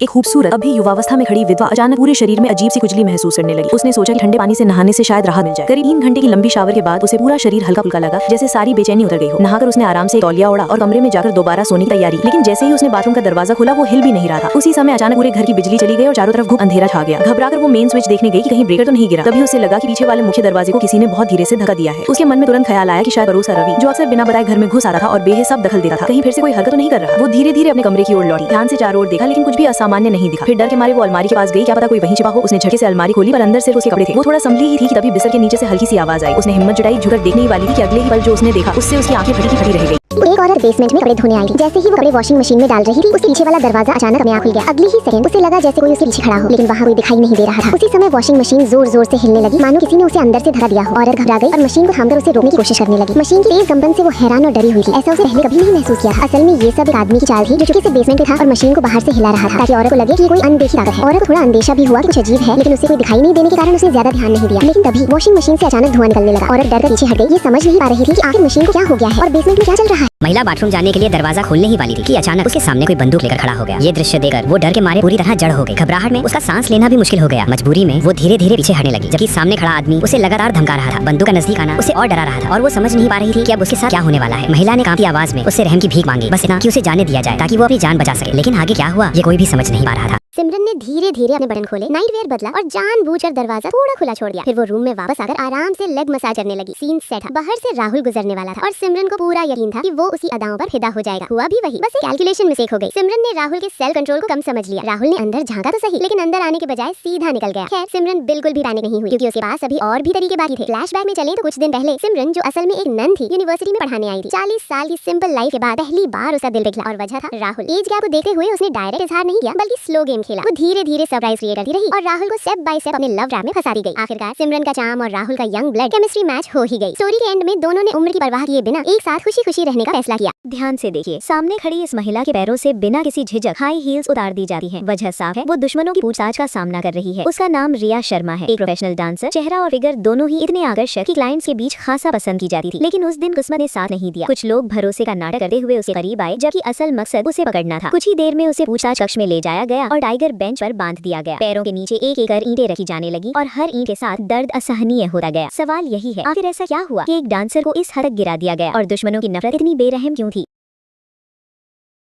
एक खूबसूरत अभी युवावस्था में खड़ी विधवा अचानक पूरे शरीर में अजीब सी खुजली महसूस करने लगी। उसने सोचा कि ठंडे पानी से नहाने से शायद राहत मिल जाए। करीब 3 घंटे की लंबी शावर के बाद उसे पूरा शरीर हल्का फुल्का लगा, जैसे सारी बेचैनी उतर गई हो। नहाकर उसने आराम से तौलिया ओढ़ा और कमरे में जाकर दोबारा सोने की तैयारी। लेकिन जैसे ही उसने बाथरूम का दरवाजा खोला वो हिल भी नहीं रहा था। उसी समय अचानक पूरे घर की बिजली चली गई और चारों तरफ घुप अंधेरा छा गया। घबराकर वो मेन स्विच देखने गई कि कहीं ब्रेकर तो नहीं गिरा। तभी उसे लगा कि पीछे वाले मुख्य दरवाजे को किसी ने बहुत धीरे से धक्का दिया है। उसके मन में तुरंत ख्याल आया कि शायद पड़ोसा रवि, जो अक्सर बिना बताए घर में घुस आता था और बेहिसाब दखल देता था, कहीं फिर से कोई हरकत तो नहीं कर रहा। वो धीरे धीरे अपने कमरे की ओर लौटी, ध्यान से चारों ओर देखा, लेकिन कुछ भी असामान्य नहीं दिखा। फिर डर के मारे वो अलमारी के पास गई, क्या पता कोई वहीं छिपा हो। उसने झटके से अलमारी खोली पर अंदर सिर्फ उसके कपड़े थे। वो थोड़ा संभली ही थी कि तभी बिस्तर के नीचे से हल्की सी आवाज आई। उसने हिम्मत जुटाई, झुककर देखने ही वाली थी कि अगले ही पल जो उसने देखा उससे उसकी आंखें फटी की फटी रह गई। एक औरत बेसमेंट में कपड़े धोने आई थी। जैसे ही वो कपड़े वॉशिंग मशीन में डाल रही थी, उसके पीछे वाला दरवाजा अचानक अपने आप खुल गया। अगली ही सेकंड उसे लगा जैसे कोई उसके पीछे खड़ा हो, लेकिन वहाँ कोई दिखाई नहीं दे रहा था। उसी समय वॉशिंग मशीन जोर जोर से हिलने लगी, मानो किसी ने उसे अंदर से धक्का दिया हो। औरत घबरा गई और मशीन को थामकर उसे रोकने की कोशिश करने लगी। मशीन की तेज कंपन से वो हैरान और डरी हुई थी। ऐसा उसे पहले कभी नहीं महसूस किया था। असल में ये सब एक आदमी की चाल थी, जो चुपके से बेसमेंट में था और मशीन को बाहर से हिला रहा था, ताकि औरत को लगे कि कोई अनदेखी ताकत है। औरत को थोड़ा अंदेशा भी हुआ कि कुछ अजीब है, लेकिन उसे कोई दिखाई नहीं देने के कारण उसने ज्यादा ध्यान नहीं दिया। लेकिन तभी वॉशिंग मशीन से अचानक धुआं निकलने लगा। औरत डर कर पीछे हट गई। ये समझ नहीं पा रही थी कि आखिर मशीन को क्या हो गया है और बेसमेंट में क्या चल रहा है। महिला बाथरूम जाने के लिए दरवाजा खोलने ही वाली थी कि अचानक उसके सामने कोई बंदूक लेकर खड़ा हो गया। ये दृश्य देखकर वो डर के मारे पूरी तरह जड़ हो गई। घबराहट में उसका सांस लेना भी मुश्किल हो गया। मजबूरी में वो धीरे धीरे पीछे हटने लगी, जबकि सामने खड़ा आदमी उसे लगातार धमका रहा था। बंदूक का नजदीक आना उसे और डरा रहा था और वो समझ नहीं पा रही थी कि अब उसके साथ क्या होने वाला है। महिला ने कांपती आवाज में उससे रहम की भीख मांगी, बस इतना कि उसे जाने दिया जाए ताकि वो अपनी जान बचा सके। लेकिन आगे क्या हुआ ये कोई भी समझ नहीं पा रहा था। सिमरन ने धीरे धीरे अपने बटन खोले, नाइट वेयर बदला और जानबूझकर दरवाजा थोड़ा खुला छोड़ दिया। फिर वो रूम में वापस आकर आराम से लेग मसाज करने लगी। सीन सेट था। बाहर से राहुल गुजरने वाला था और सिमरन को पूरा यकीन था कि वो उसी अदाओं पर फिदा हो जाएगा। हुआ भी वही, बस एक कैलकुलेशन मिस्टेक हो गई। सिमरन ने राहुल के सेल्फ कंट्रोल को कम समझ लिया। राहुल ने अंदर झांका तो सही, लेकिन अंदर आने के बजाय सीधा निकल गया। खैर सिमरन बिल्कुल भी पैनिक नहीं हुई, क्योंकि उसके पास अभी और भी तरीके बाकी थे। फ्लैशबैक में चले तो कुछ दिन पहले सिमरन, जो असल में एक नन थी, यूनिवर्सिटी में पढ़ाने आई थी। 40 साल की सिंपल लाइफ के बाद पहली बार उसका दिल पिघला और वजह था राहुल। एज गैप को देखते हुए उसने डायरेक्ट इजहार नहीं किया, बल्कि स्लो गेम खेला। वो धीरे धीरे सरप्राइज क्रिएट करती रही और राहुल को स्टेप बाय स्टेप अपने लव ट्रैप में फंसा दी गई। आखिरकार सिमरन का चार्म और राहुल का यंग ब्लड केमिस्ट्री मैच हो ही गई। स्टोरी के एंड में दोनों ने उम्र की परवाह किए बिना एक साथ खुशी खुशी रहने का फैसला किया। ध्यान से देखिए, सामने खड़ी इस महिला के पैरों से बिना किसी झिझक हाई हील्स उतार दी जाती हैं। वजह साफ है, वो दुश्मनों की पूछताछ का सामना कर रही है। उसका नाम रिया शर्मा है, एक प्रोफेशनल डांसर। चेहरा और फिगर दोनों ही इतने आकर्षक कि क्लाइंट्स के बीच खासा पसंद की जाती थी। लेकिन उस दिन किस्मत ने साथ नहीं दिया। कुछ लोग भरोसे का नाटक करते हुए उसके करीब आए, जबकि असल मकसद उसे पकड़ना था। कुछ ही देर में उसे पूछताछ कक्ष में ले जाया गया और टाइगर बेंच पर बांध दिया गया। पैरों के नीचे एक एक ईंटें रखी जाने लगी और हर ईंट के साथ दर्द असहनीय होता गया। सवाल यही है, आखिर ऐसा क्या हुआ कि एक डांसर को इस हद तक गिरा दिया गया और दुश्मनों की नफरत इतनी बेरहम क्यों थी?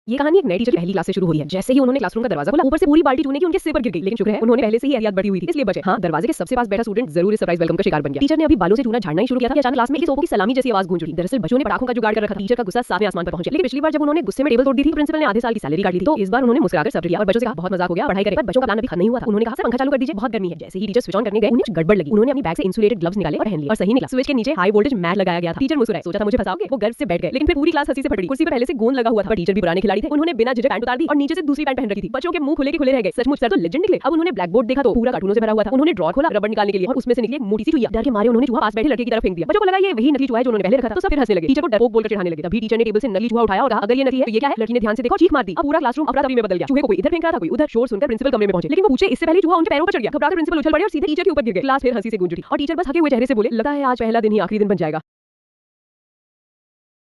ये कहानी एक नई टीचर की पहली क्लास से शुरू हुई है। जैसे ही उन्होंने क्लासरूम का दरवाजा खोला, ऊपर से पूरी बाल्टी चूने की उनके सिर पर गिर गई। लेकिन शुक्र है उन्होंने पहले से ही एहतियात बढ़ी हुई थी, इसलिए बचे। हाँ, दरवाजे के सबसे पास बैठा स्टूडेंट जरूर इस सरप्राइज वेलकम का शिकार बन गया। टीचर ने अभी बालों से चूना झाड़ना ही शुरू किया था कि अचानक क्लास में सोपों की सलामी जैसी आवाज गूंज उठी। दरअसल बच्चों ने पटाखों का जुगाड़ कर रखा था। टीचर का गुस्सा सातवें आसमान पर पहुंचे। लेकिन पिछली बार जब उन्होंने गुस्से में टेबल तोड़ दी थी, प्रिंसिपल ने आधे साल की सैलरी काट ली थी। तो इस बार उन्होंने मुस्कुराकर सब्र किया और बच्चों से कहा बहुत मजाक हो गया, पढ़ाई करें। पर बच्चों का प्लान अभी खत्म नहीं हुआ था। उन्होंने कहा सर पंखा चालू कर दीजिए, बहुत गर्मी है। जैसे ही टीचर स्विच ऑन करने गए, उन्हें गड़बड़ लगी। उन्होंने अपनी बैग से इंसुलेटेड ग्लव्स निकाले और पहन लिए और सही निकला। स्विच के नीचे हाई वोल्टेज मैट लगाया गया था। टीचर मुस्कुराए, सोचा था मुझे फंसाओगे। वो गर्व से बैठ गए, लेकिन फिर पूरी क्लास हंसी से फट पड़ी। कुर्सी पर पहले से गोंद लगा हुआ था, पर टीचर भी पुराने खिलाड़ी थे। उन्होंने बिना झिझक पैंट उतार दी और नीचे से दूसरी पैंट पहन रखी थी। बच्चों के मुंह खुले के खुले रह गए। सचमुच सर तो लेजेंड निकले। अब उन्होंने ब्लैक बोर्ड देखा तो पूरा कार्टूनों से भरा हुआ था। उन्होंने ड्रॉर खोला रबड़ निकालने के लिए और उसमें से निकली एक मोटी सी सुइया। डर के मारे उन्होंने चूहा पास बैठे लड़के की तरफ फेंक दिया। बच्चों को लगा ये वही नकली चूहा है जो उन्होंने पहले रखा था, तो सब फिर हंसने लगे। टीचर को डरपोक बोलकर चिढ़ाने लगे। तभी टीचर ने टेबल से नकली चूहा उठाया और कहा अगर ये नकली है तो ये क्या है। लड़की ने ध्यान से देखा, चीख मार दी। अब पूरा क्लासरूम अफरा-तफरी में बदल गया। चूहे को कोई इधर फेंक रहा था, कोई उधर। शोर सुनकर प्रिंसिपल कमरे में पहुंचे, लेकिन वो पूछे इससे पहले चूहा उनके पैरों पर चढ़ गया। घबराकर प्रिंसिपल उछल पड़े और सीधे टीचर के ऊपर गिर गए। क्लास फिर हंसी से गूंज उठी और टीचर बस हके हुए चेहरे से बोले लगता है आज पहला दिन ही आखिरी दिन बन जाएगा।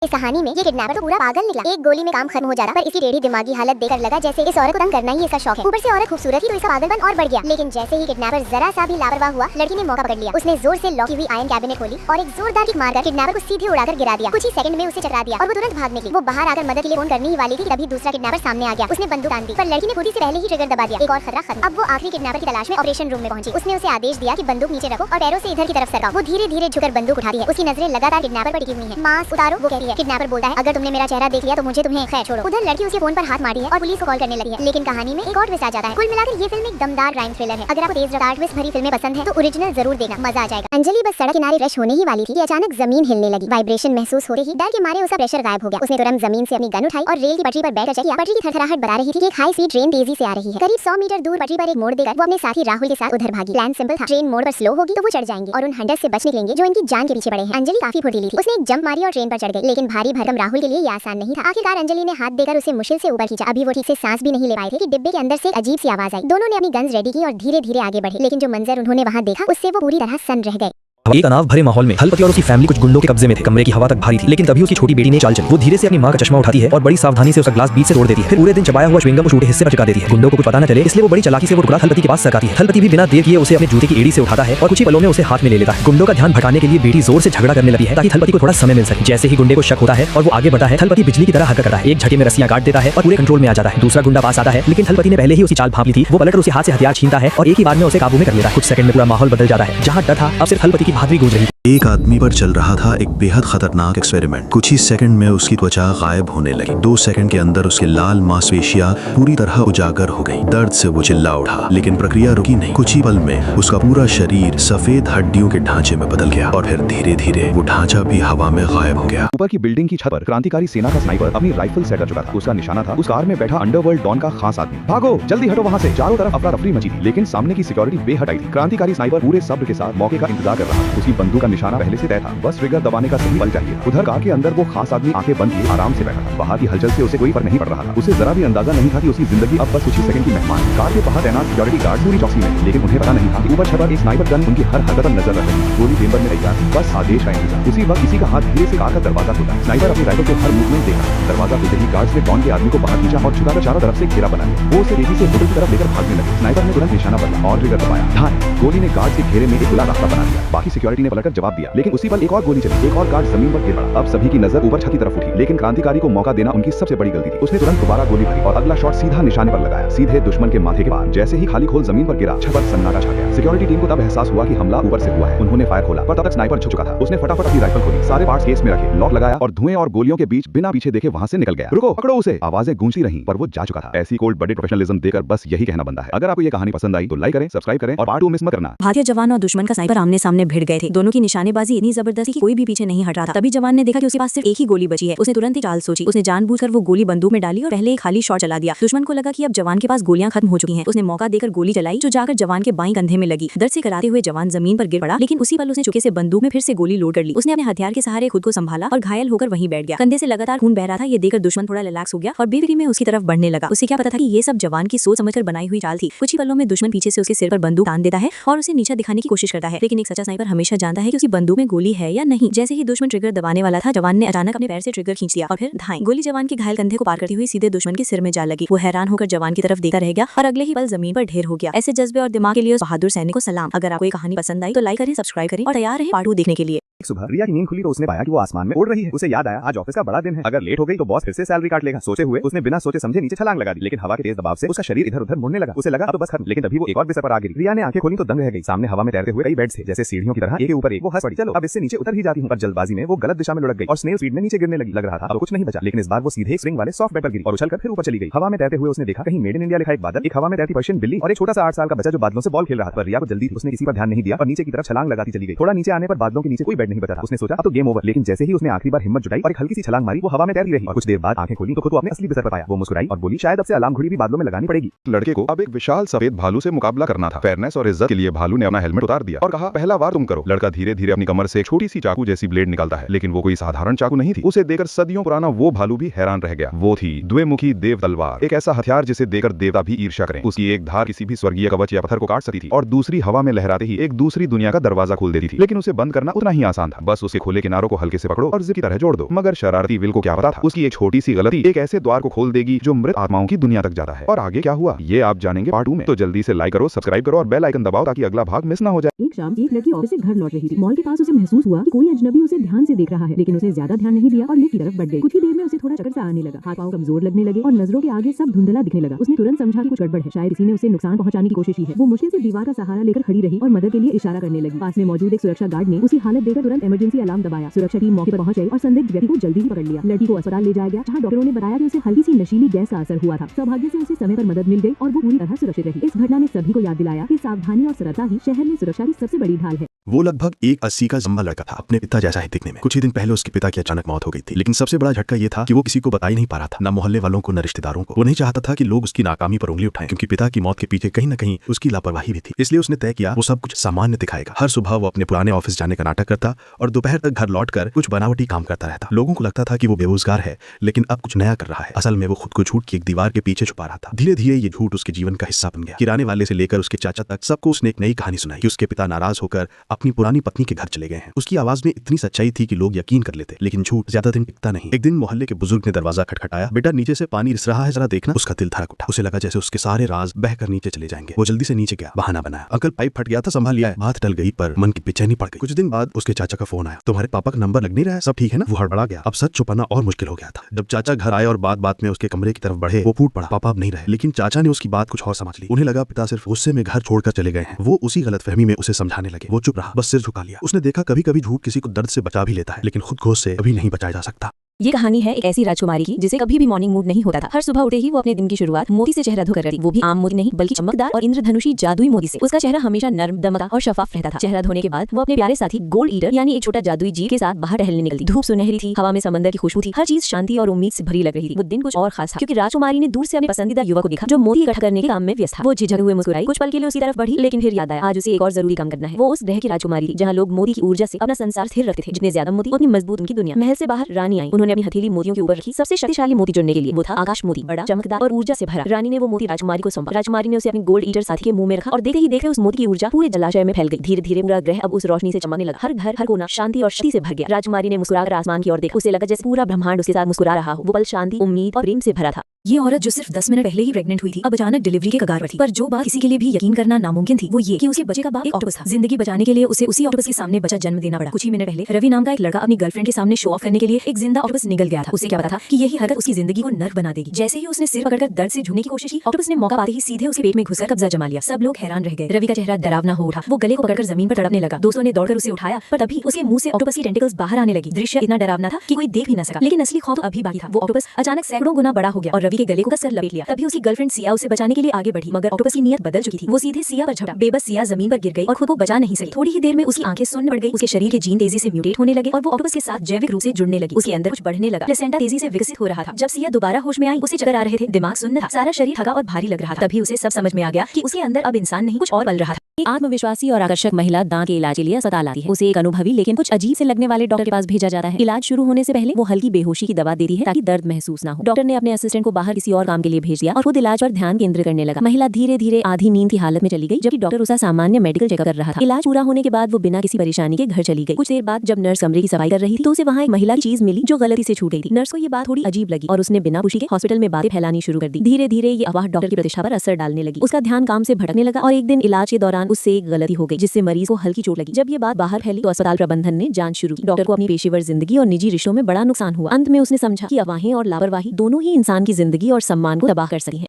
इस कहानी में ये किडनैपर तो पूरा पागल निकला। एक गोली में काम खत्म हो जाता, पर इसकी टेढ़ी दिमागी हालत देखकर लगा जैसे इस औरत को तंग करना ही इसका शौक है। ऊपर से औरत खूबसूरत थी तो इसका पागलपन और बढ़ गया। लेकिन जैसे ही किडनैपर जरा सा भी लापरवाह हुआ, लड़की ने मौका पकड़ लिया। उसने जोर से लॉक की हुई आयरन कैबिनेट खोली और एक जोरदार किक मारकर किडनैपर को सीधे उड़ाकर गिरा दिया। कुछ ही सेकंड में उसे चकरा दिया और वो तुरंत भाग निकली। वो बाहर आकर मदद के लिए फोन करने ही वाली थी, तभी दूसरा किडनैपर सामने आ गया। उसने बंदूक तान दी, पर लड़की ने खुद ही से पहले ही ट्रिगर दबा दिया। एक और खतरा खत्म। अब वो आखिरी किडनैपर की तलाश में ऑपरेशन रूम में पहुंची। उसने उसे आदेश दिया कि बंदूक नीचे रखो और पैरों से इधर की तरफ सरकाओ। वो धीरे धीरे झुककर बंदूक उठा रही है। उसकी नजरें लगातार किडनैपर पर टिकी हुई हैं। मास्क उतारो, वो कह रही है। किडनैपर बोलता है अगर तुमने मेरा चेहरा देख लिया तो मुझे तुम्हें खैर छोड़ो। उधर लड़की उसके फोन पर हाथ मारी है और पुलिस को कॉल करने लगी है। लेकिन कहानी में एक और ट्विस्ट आ जाता है। कुल मिलाकर ये फिल्म एक दमदार क्राइम थ्रिलर है। अगर आपको तेज रफ्तार ट्विस्ट भरी फिल्में पसंद है तो ओरिजिनल जरूर देखना, मजा आ जाएगा। अंजलि बस सड़क किनारे फ्रेश होने ही वाली थी कि अचानक जमीन हिलने लगी। वाइब्रेशन महसूस होते ही डर के मारे उसका प्रेशर गायब हो गया। उसने तुरंत जमीन से अपनी गन उठाई और रेल की पटरी पर बैठकर चेक किया। पटरी की थरथराहट बता रही थी कि एक हाई स्पीड ट्रेन तेजी से आ रही है। करीब 100 मीटर दूर पटरी पर एक मोड़ देकर वो अपने साथी राहुल के साथ उधर भागी। प्लान सिंपल था, ट्रेन मोड़ पर स्लो होगी तो वो चढ़ जाएंगे और उन हंटर्स से बच निकलेंगे जो इनकी जान के पीछे पड़े हैं। अंजलि काफी फुर्तीली थी। उसने एक जंप मारी और ट्रेन पर चढ़ गई। लेकिन भारी भरकम राहुल के लिए ये आसान नहीं था। आखिरकार अंजलि ने हाथ देकर उसे मुश्किल से ऊपर खींचा। अभी वो ठीक से सांस भी नहीं ले पाए थे कि डिब्बे के अंदर से एक अजीब सी आवाज आई। दोनों ने अपनी गन्स रेडी की और धीरे धीरे आगे बढ़े। लेकिन जो मंजर उन्होंने वहां देखा उससे वो पूरी तरह सन्न रह गए। एक तनाव भरे माहौल में थलपति और उसकी फैमिली कुछ गुंडों के कब्जे में थे। कमरे की हवा तक भारी थी, लेकिन तभी उसकी छोटी बेटी ने चाल चली। वो धीरे से अपनी मां का चश्मा उठाती है और बड़ी सावधानी से उसका ग्लास बीच से तोड़ देती है। फिर पूरे दिन चबाया हुआ च्युइंगम को छोटे हिस्से पर चिपका देती है। गुंडों को कुछ पता न चले, इसलिए वो बड़ी चालाकी से वो टुकड़ा थलपति के पास सरकाती है। थलपति भी बिना देर किए उसे अपने जूते की एड़ी से उठाता है और कुछ ही पलों में उसे हाथ में ले लेता है। गुंडों का ध्यान भटकाने के लिए बेटी जोर से झगड़ा करने लगती है ताकि थलपति को थोड़ा समय मिल सके। जैसे ही गुंडे को शक होता है और वो आगे बढ़ता है, थलपति बिजली की तरह हरकत करता है। एक झटके में रस्सियां काट देता है और पूरे कंट्रोल में आ जाता है। दूसरा गुंडा पास आता है, लेकिन थलपति ने पहले ही उसी चाल भांप ली थी। वो पलटकर उसे हाथ से हथियार छीनता है और एक ही बार में उसे काबू में कर लेता है। कुछ सेकंड में पूरा माहौल बदल जाता है। जहां डर था, अब सिर्फ थलपति की बहादुरी गूंज रही थी। एक आदमी पर चल रहा था एक बेहद खतरनाक एक्सपेरिमेंट। कुछ ही सेकंड में उसकी त्वचा गायब होने लगी। 2 सेकंड के अंदर उसकी लाल मांसपेशियां पूरी तरह उजागर हो गई। दर्द से वो चिल्ला उठा, लेकिन प्रक्रिया रुकी नहीं। कुछ ही पल में उसका पूरा शरीर सफेद हड्डियों के ढांचे में बदल गया और फिर धीरे धीरे वो ढांचा भी हवा में गायब हो गया। ऊपर की बिल्डिंग की छत पर क्रांतिकारी सेना का स्नाइपर अपनी राइफल सेट कर चुका था। उसका निशाना था उस कार में बैठा अंडरवर्ल्ड डॉन का खास आदमी। भागो, जल्दी हटो वहाँ से। चारों तरफ अफरा तफरी मची थी, लेकिन सामने की सिक्योरिटी बेहद आई थी। क्रांतिकारी स्नाइपर पूरे सब्र के साथ मौके का इंतजार कर रहा था। उसकी बंदूक का निशाना पहले से तय था, बस ट्रिगर दबाने का सही बल चाहिए। उधर कार के अंदर वो खास आदमी आंखें बंद किए आराम से बैठा था। बाहर की हलचल से उसे कोई फर्क नहीं पड़ रहा था। उसे जरा भी अंदाजा नहीं था कि उसकी जिंदगी अब बस कुछ ही सेकंड की मेहमान। कार के बाहर तैनात सिक्योरिटी गार्ड पूरी चौकसी में, लेकिन उन्हें पता नहीं था कि ऊपर छत पर एक स्नाइपर गन उनकी हर हरकत पर नजर रख रही है। गोली चेंबर में तैयार, बस आदेश का इंतजार। उसी वक्त किसी का हाथ धीरे से कार का दरवाजा खुला। स्नाइपर अपनी राइफल के हर मूवमेंट देखा। दरवाजा खुलते ही गार्ड्स ने डॉन के आदमी को बाहर खींचा और छुपाकर चारों तरफ से घेरा बना लिया। वो उसे तेजी से होटल की तरफ लेकर भागने लगे। स्नाइपर ने तुरंत निशाना बदला और ट्रिगर दबाया। धान गोली ने गार्ड के घेरे में एक खुला रास्ता बना दिया। बाकी सिक्योरिटी ने पलटकर जवाब दिया, लेकिन उसी पल एक और गोली चली। एक और गार्ड जमीन पर गिर पड़ा। अब सभी की नजर ऊपर छत की तरफ उठी, लेकिन क्रांतिकारी को मौका देना उनकी सबसे बड़ी गलती थी। उसने तुरंत दोबारा गोली भरी और अगला शॉट सीधा निशाने पर लगाया, सीधे दुश्मन के माथे के पार। जैसे ही खाली खोल जमीन पर गिरा, छत पर सन्नाटा छा गया। सिक्योरिटी टीम को तब एहसास हुआ कि हमला ऊपर से हुआ है। उन्होंने फायर खोला, पर तब तक स्नाइपर झुक चुका था। उसने फटाफट अपनी राइफल खोली, सारे पार्ट्स केस में रखे, लॉक लगाया और धुएं और गोलियों के बीच बिना पीछे देखे वहां से निकल गया। रुको, पकड़ो उसे, आवाजें गूंजती रहीं, पर वो जा चुका था। ऐसी कोल्ड ब्लडेड प्रोफेशनलिज्म देकर बस यही कहना बनता है। अगर आपको ये कहानी पसंद आई तो लाइक करें, सब्सक्राइब करें और पार्ट 2 मिस मत करना। भारतीय जवान और दुश्मन का स्नाइपर आमने सामने भिड़ गए थे। दोनों की निशानेबाजी इतनी जबरदस्त कि कोई भी पीछे नहीं हट रहा था। तभी जवान ने देखा कि उसके पास सिर्फ एक ही गोली बची है। उसने तुरंत ही चाल सोची। उसने जानबूझकर वो गोली बंदूक में डाली और पहले एक खाली शॉट चला दिया। दुश्मन को लगा कि अब जवान के पास गोलियां खत्म हो चुकी हैं। उसने मौका देकर गोली चलाई, जो जाकर जवान के बाईं कंधे में लगी। दर्द से कराते हुए जवान जमीन पर गिर पड़ा, लेकिन उसी पल उसने चुके से बंदूक में फिर से गोली लोड कर ली। उसने अपने हथियार के सहारे खुद को संभाला और घायल होकर वहीं बैठ गया। कंधे से लगातार खून बह रहा था। ये देखकर दुश्मन थोड़ा रिलैक्स हो गया और बेफिक्री में उसकी तरफ बढ़ने लगा। उसे क्या पता था कि ये सब जवान की सोच समझकर बनाई हुई चाल थी। कुछ ही पलों में दुश्मन पीछे से उसके सिर पर बंदूक तान देता है और उसे नीचा दिखाने की कोशिश करता है। लेकिन एक सच्चा स्नाइपर हमेशा जानता है कि उसकी बंदूक में गोली है या नहीं। जैसे ही दुश्मन ट्रिगर दबाने वाला था, जवान ने अचानक अपने पैर से ट्रिगर खींच दिया और फिर धाएं। गोली जवान के घायल कंधे को पार करती हुई सीधे दुश्मन के सिर में जा लगी। वो हैरान होकर जवान की तरफ देखा रह गया और अगले ही पल जमीन पर ढेर हो गया। ऐसे जज्बे और दिमाग के लिए उस बहादुर सैनिक को सलाम। अगर आपको ये कहानी पसंद आई तो लाइक करें, सब्सक्राइब करें और तैयार रहें पार्ट 2 देखने के लिए। एक सुबह रिया की नींद खुली तो उसने पाया कि वो आसमान में उड़ रही है। उसे याद आया आज ऑफिस का बड़ा दिन है, अगर लेट हो गई तो बॉस फिर से सैलरी काट लेगा। सोचे हुए उसने बिना सोचे समझे नीचे छलांग लगा दी, लेकिन हवा के तेज दबाव से उसका शरीर इधर उधर मुड़ने लगा। उसे लगा अब तो बस खत्म, लेकिन तभी वो एक और बिस्तर पर आ गिरी। रिया ने आंखें खोली तो दंग रह गई। सामने हवा में तैरते हुए कई बेड्स थे, जैसे सीढ़ियों की तरह एक के ऊपर एक। वो हंस पड़ी, चलो अब इससे नीचे उतर ही जाती हूँ। पर जल्दबाजी में वो गलत दिशा में लुढ़क गई और स्नेल स्पीड में नीचे गिरने लगी। लग रहा था अब कुछ नहीं बचा, लेकिन इस बार वो सीधे स्प्रिंग वाले सॉफ्ट बेड पर गिरी और उछलकर फिर ऊपर चली गई। हवा में तैरते हुए उसने देखा कहीं मेड इन इंडिया लिखा एक बादल, एक हवा में तैरती पर्शियन बिल्ली और एक छोटा सा 8 साल का बच्चा जो बादलों से बॉल खेल रहा था। पर रिया को जल्दी थी, उसने किसी पर ध्यान नहीं दिया और नीचे की तरफ छलांग लगाती चली गई। थोड़ा नीचे आने पर बादलों के नीचे कोई बेड नहीं बचा था। उसने सोचा अब तो गेम ओवर, लेकिन जैसे ही उसने आखिरी बार हिम्मत जुटाई और एक हल्की सी छलांग मारी, वो हवा में तैरती रही और कुछ देर बाद आंखें खोली तो खुद को अपने असली बिस्तर पर पाया। वो मुस्कुराई और बोली शायद अब से अलार्म घड़ी भी बादलों में लगानी पड़ेगी। लड़के को अब एक विशाल सफेद भालू से मुकाबला करना था। फेयरनेस और इज्जत के लिए भालू ने अपना हेलमेट उतार दिया और कहा पहला वार तुम करो। लड़का धीरे धीरे अपनी कमर से एक छोटी सी चाकू जैसी ब्लेड निकालता है, लेकिन वो कोई साधारण चाकू नहीं थी। उसे देखकर सदियों पुराना वो भालू भी हैरान रह गया। वो थी द्विमुखी देव तलवार, एक ऐसा हथियार जिसे देखकर देवता भी ईर्ष्या करें। उसकी एक धार किसी भी स्वर्गीय कवच या पत्थर को काट सकती थी और दूसरी हवा में लहराते ही एक दूसरी दुनिया का दरवाजा खोल देती थी। लेकिन उसे बंद करना उतना ही आसान था। बस उसके खुले किनारों को हल्के से पकड़ो और जिप की तरह जोड़ दो। मगर शरारती विल को क्या पता था उसकी एक छोटी सी गलती एक ऐसे द्वार को खोल देगी जो मृत आत्माओं की दुनिया तक जाता है। और आगे क्या हुआ ये आप जानेंगे पार्ट 2 में। तो जल्दी से लाइक करो, सब्सक्राइब करो और बेल आइकन दबाओ ताकि अगला भाग मिस ना हो जाए। एक शाम एक लड़की ऑफिस से घर लौट रही थी। मॉल के पास उसे महसूस हुआ कि कोई अजनबी उसे ध्यान से देख रहा है, लेकिन उसे ज्यादा ध्यान नहीं दिया और लिफ्ट की तरफ बढ़ गई। कुछ ही देर में उसे थोड़ा चक्कर सा आने लगा, हाथ पांव कमजोर लगने लगे और नजरों के आगे सब धुंधला दिखने लगा। उसने तुरंत समझा कि कुछ गड़बड़ है, शायद किसी ने उसे नुकसान पहुंचाने की कोशिश की है। वो मुश्किल से दीवार का सहारा लेकर खड़ी रही और मदद के लिए इशारा करने लगी। पास में मौजूद एक सुरक्षा गार्ड ने उसकी हालत देखकर तुरंत इमरजेंसी अलार्म दबाया। सुरक्षा टीम मौके पर पहुंच गई और संदिग्ध व्यक्ति को जल्दी ही पकड़ लिया। लड़की को अस्पताल ले जाया गया, जहां डॉक्टरों ने बताया कि उसे हल्की सी नशीली गैस का असर हुआ था। सौभाग्य से उसे समय पर मदद मिल गई और वो पूरी तरह सुरक्षित रही। इस घटना ने सभी को याद दिलाया कि सावधानी और सरलता ही शहर में सुरक्षा की सबसे बड़ी ढाल है। वो लगभग 1.80 का लंबा लड़का था, अपने पिता जैसा ही दिखने में। कुछ ही दिन पहले उसके पिता की अचानक मौत हो गई थी, लेकिन सबसे बड़ा झटका ये था कि वो किसी को बता ही नहीं पा रहा था, न मोहल्ले वालों को न रिश्तेदारों को। वो नहीं चाहता था कि लोग उसकी नाकामी पर उंगली उठाएं, क्योंकि पिता की मौत के पीछे कहीं न कहीं उसकी लापरवाही भी थी। इसलिए उसने तय किया वो सब कुछ सामान्य दिखाएगा। हर सुबह वो अपने पुराने ऑफिस जाने का नाटक करता और दोपहर तक घर लौटकर कुछ बनावटी काम करता रहता। लोगों को लगता था कि वो बेरोजगार है, लेकिन अब कुछ नया कर रहा है। असल में वो खुद को झूठ की एक दीवार के पीछे छुपा रहा था। धीरे धीरे ये झूठ उसके जीवन का हिस्सा बन गया। किराने वाले से लेकर उसके चाचा तक सबको उसने एक नई कहानी सुनाई कि उसके पिता नाराज होकर अपनी पुरानी पत्नी के घर चले गए हैं। उसकी आवाज में इतनी सच्चाई थी कि लोग यकीन कर लेते, लेकिन झूठ ज्यादा दिन टिकता नहीं। एक दिन मोहल्ले के बुजुर्ग ने दरवाजा खटखटाया। बेटा नीचे से पानी रिस रहा है, जरा देखना। उसका दिल धड़क उठा। उसे लगा जैसे उसके सारे राज बहकर नीचे चले जाएंगे। वो जल्दी से नीचे गया, बहाना बनाया, अंकल पाइप फट गया था, संभाल लिया है। बात टल गई पर मन की बेचैनी पड़ गई। कुछ दिन बाद उसके चाचा का फोन आया, तुम्हारे पापा का नंबर लग नहीं रहा है, सब ठीक है ना? वो हड़बड़ा गया। अब सच छुपाना और मुश्किल हो गया था। जब चाचा घर आए और बात बात में उसके कमरे की तरफ बढ़े, वो फूट पड़ा, पापा अब नहीं रहे। लेकिन चाचा ने उसकी बात कुछ और समझ ली। उन्हें लगा पिता सिर्फ गुस्से में घर छोड़कर चले गए हैं। वो उसी गलतफहमी में उसे समझाने लगे। वो चुप रहा, बस सिर झुका लिया। उसने देखा कभी कभी झूठ किसी को दर्द से बचा भी लेता है, लेकिन खुद घोष से कभी नहीं बचाया जा सकता। ये कहानी है एक ऐसी राजकुमारी की जिसे कभी भी मॉर्निंग मूड नहीं होता था। हर सुबह उठे ही वो अपने दिन की शुरुआत मोती से चेहरा धोकर करती, वो भी आम मोती नहीं बल्कि चमकदार और इंद्रधनुषी जादुई मोती से। उसका चेहरा हमेशा नर्म, दमका और शफाफ रहता था। चेहरा धोने के बाद वो अपने प्यारे साथी गोल्ड ईटर यानी एक छोटा जादुई जीव के साथ बाहर टहलने निकलती। धूप सुनहरी थी, हवा में समंदर की खुशबू थी, हर चीज शांति और उम्मीद से भरी लग रही थी। वो दिन कुछ और खास था क्योंकि राजकुमारी ने दूर से अपने पसंदीदा युवक को देखा जो मोती इकट्ठा करने के काम में व्यस्त था। वो झिझक हुए मुस्कुराई, कुछ पल के लिए उसकी तरफ बढ़ी, लेकिन फिर याद आया आज उसे एक और जरूरी काम करना है। वो उस ग्रह की राजकुमारी थी जहाँ लोग मोती की ऊर्जा से अपना संसार स्थिर रखते थे। जितने ज्यादा मोती उतनी मजबूत उनकी दुनिया। महल से बाहर रानी आई। उन्होंने अपनी हथेली मोतियों के ऊपर रखी। सबसे शक्तिशाली मोती चुनने के लिए वो था आकाश मोती, बड़ा, चमकदार और ऊर्जा से भरा। रानी ने वो मोती राजकुमारी को सौंपा। राजकुमारी ने उसे अपनी गोल्ड ईटर साथी के मुंह में रखा और देखते ही देखते उस मोती की ऊर्जा पूरे जलाशय में फैल गई। धीरे धीरे पूरा ग्रह अब उस रोशनी से चमकने लगा। हर घर, हर कोना शांति और शक्ति से भर गया। राजकुमारी ने मुस्कुराकर आसमान की ओर देखा। उसे लगा जैसे पूरा ब्रह्मांड उसके साथ मुस्कुरा रहा हो। वो पल शांति, उम्मीद और प्रेम से भरा था। ये औरत जो सिर्फ 10 मिनट पहले ही प्रेग्नेंट हुई थी, अब अचानक डिलीवरी के कगार पर थी। पर जो बात किसी के लिए भी यकीन करना नामुमकिन थी वो ये कि उसके बच्चे का बाप एक ऑक्टोपस था। जिंदगी बचाने के लिए उसे उसी ऑक्टोपस के सामने बच्चा जन्म देना पड़ा। कुछ ही मिनट पहले रवि नाम का एक लड़का अपनी गर्लफ्रेंड के सामने शो ऑफ करने के लिए एक जिंदा ऑक्टोपस निकल गया था। उसे क्या पता था कि यही हरकत उसकी जिंदगी को नर्क बना देगी। जैसे ही उसने सिर पकड़कर दर्द से झूमने की कोशिश की, ऑक्टोपस ने मौका पाते ही सीधे उसके पेट में घुसकर कब्जा जमा लिया। सब लोग हैरान रह गए। रवि का चेहरा डरावना हो उठा। वो गले को पकड़कर जमीन पर तड़पने लगा। दोस्तों ने दौड़कर उसे उठाया, पर तभी उसके मुंह से ऑक्टोपस की टेंटिकल्स बाहर आने लगी। दृश्य इतना डरावना था कि कोई देख भी न सका। लेकिन असली खौफ अभी बाकी था। वो ऑक्टोपस अचानक सैकड़ों गुना बड़ा हो गया और रवि के गले को कसकर लपेट लिया। तभी उसकी गर्लफ्रेंड सिया उसे बचाने के लिए आगे बढ़ी, मगर ऑक्टोपस की नीयत बदल चुकी थी। वो सीधे सिया पर झपटा। बेबस सिया जमीन पर गिर गई और खुद को बचा नहीं सकी। थोड़ी ही देर में उसकी आंखें सुन्न पड़ गई। उसके शरीर के जीन तेजी से म्यूटेट होने लगे और वो ऑक्टोपस के साथ जैविक रूप से जुड़ने लगी। उसके अंदर कुछ बढ़ने लगा। प्लेसेंटा तेजी से विकसित हो रहा था। जब सिया दोबारा होश में आई, उसे चक्कर आ रहे थे, दिमाग सुन्न था, सारा शरीर थका और भारी लग रहा था। तभी उसे सब समझ में आ गया कि उसके अंदर अब इंसान नहीं कुछ और पल रहा था। एक आत्मविश्वासी और आकर्षक महिला दांत के इलाज के लिए अस्पताल आती है। उसे एक अनुभवी लेकिन कुछ अजीब से लगने वाले डॉक्टर के पास भेजा जाता है। इलाज शुरू होने से पहले वो हल्की बेहोशी की दवा देती है ताकि दर्द महसूस ना हो। डॉक्टर ने अपने असिस्टेंट को बाहर किसी और काम के लिए भेज दिया और खुद इलाज पर ध्यान केंद्रित करने लगा। महिला धीरे धीरे आधी नींद की हालत में चली गई, जबकि डॉक्टर उसका सामान्य मेडिकल चेकअप कर रहा था। इलाज पूरा होने के बाद वो बिना किसी परेशानी के घर चली गई। कुछ देर बाद जब नर्स कमरे की सफाई कर रही थी तो उसे वहाँ एक महिला की चीज मिली जो गलती से छूट गई थी। नर्स को ये बात थोड़ी अजीब लगी और उसने बिना पूछे के हॉस्पिटल में बातें फैलानी शुरू कर दी। धीरे धीरे ये अफवाह डॉक्टर की प्रतिष्ठा पर असर डालने लगी। उसका ध्यान काम से भटकने लगा और एक दिन इलाज के दौरान उससे एक गलती हो गई जिससे मरीज को हल्की चोट लगी। जब ये बात बाहर फैली तो अस्पताल प्रबंधन ने जांच शुरू की। डॉक्टर को अपनी पेशेवर जिंदगी और निजी रिश्तों में बड़ा नुकसान हुआ। अंत में उसने समझा कि अफवाहें और लापरवाही दोनों ही इंसान की जिंदगी और सम्मान को तबाह कर सकती हैं।